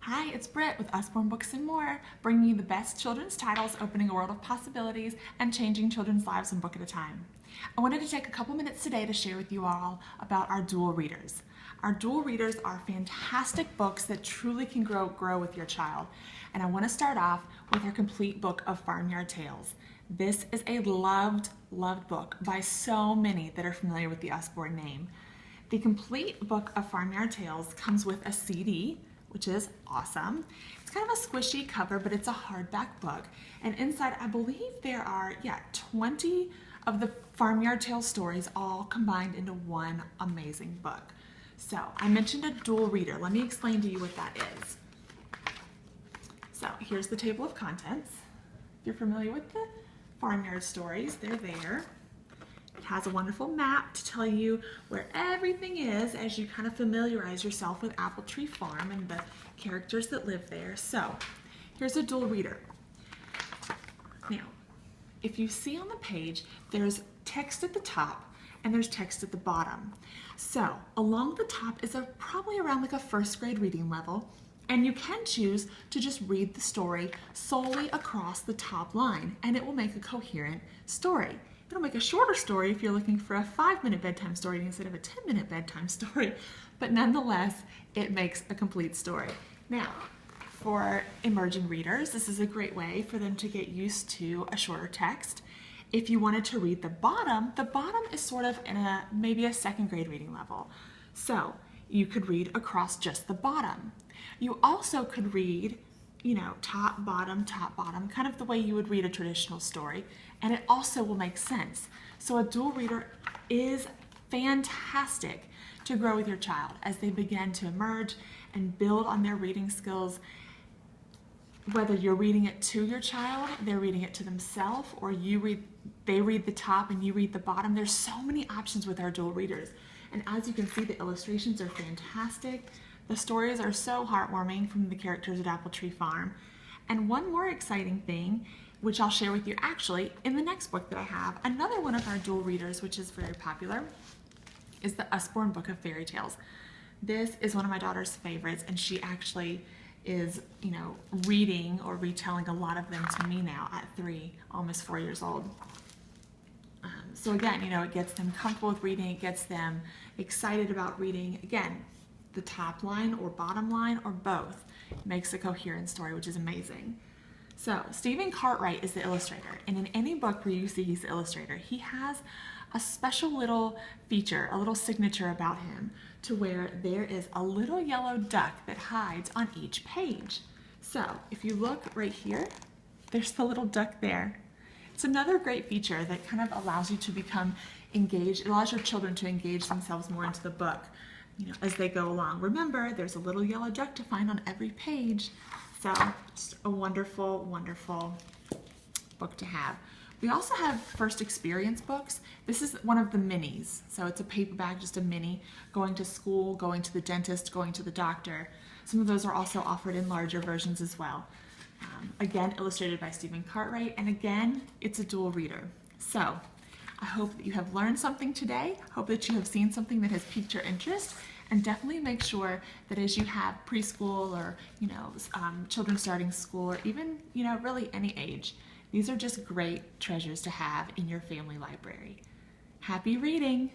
Hi, it's Britt with Usborne Books and More, bringing you the best children's titles, opening a world of possibilities, and changing children's lives one book at a time. I wanted to take a couple minutes today to share with you all about our dual readers. Our dual readers are fantastic books that truly can grow with your child. And I want to start off with our complete book of Farmyard Tales. This is a loved book by so many that are familiar with the Usborne name. The complete book of Farmyard Tales comes with a CD, which is awesome. It's kind of a squishy cover, but it's a hardback book. And inside, I believe there are, 20 of the Farmyard Tales stories all combined into one amazing book. So I mentioned a dual reader. Let me explain to you what that is. So here's the table of contents. If you're familiar with the Farmyard stories, they're there. It has a wonderful map to tell you where everything is as you kind of familiarize yourself with Apple Tree Farm and the characters that live there. So here's a dual reader. Now, if you see on the page, there's text at the top and there's text at the bottom. So along the top is probably around like a first grade reading level, and you can choose to just read the story solely across the top line and it will make a coherent story. It'll make a shorter story if you're looking for a 5-minute bedtime story instead of a 10-minute bedtime story, but nonetheless, it makes a complete story. Now, for emerging readers, this is a great way for them to get used to a shorter text. If you wanted to read the bottom is sort of in maybe a 2nd grade reading level. So you could read across just the bottom. You also could read top, bottom, kind of the way you would read a traditional story, and it also will make sense. So a dual reader is fantastic to grow with your child as they begin to emerge and build on their reading skills. Whether you're reading it to your child, they're reading it to themselves, or they read the top and you read the bottom. There's so many options with our dual readers. And as you can see, the illustrations are fantastic. The stories are so heartwarming from the characters at Apple Tree Farm. And one more exciting thing, which I'll share with you actually in the next book that I have, another one of our dual readers, which is very popular, is the Usborne Book of Fairy Tales. This is one of my daughter's favorites, and she actually is, reading or retelling a lot of them to me now at 3, almost 4 years old. So again, it gets them comfortable with reading, it gets them excited about reading. Again, the top line or bottom line or both makes a coherent story, which is amazing. So Stephen Cartwright is the illustrator, and in any book where you see he's the illustrator, he has a special little feature, a little signature about him, to where there is a little yellow duck that hides on each page. So if you look right here, there's the little duck there. It's another great feature that kind of allows you to become engaged. It allows your children to engage themselves more into the book, as they go along. Remember, there's a little yellow duck to find on every page. So just a wonderful, wonderful book to have. We also have first experience books. This is one of the minis. So it's a paperback, just a mini, going to school, going to the dentist, going to the doctor. Some of those are also offered in larger versions as well. Again, illustrated by Stephen Cartwright, and again, it's a dual reader. So I hope that you have learned something today. Hope that you have seen something that has piqued your interest, and definitely make sure that as you have preschool or children starting school, or even really any age, these are just great treasures to have in your family library. Happy reading!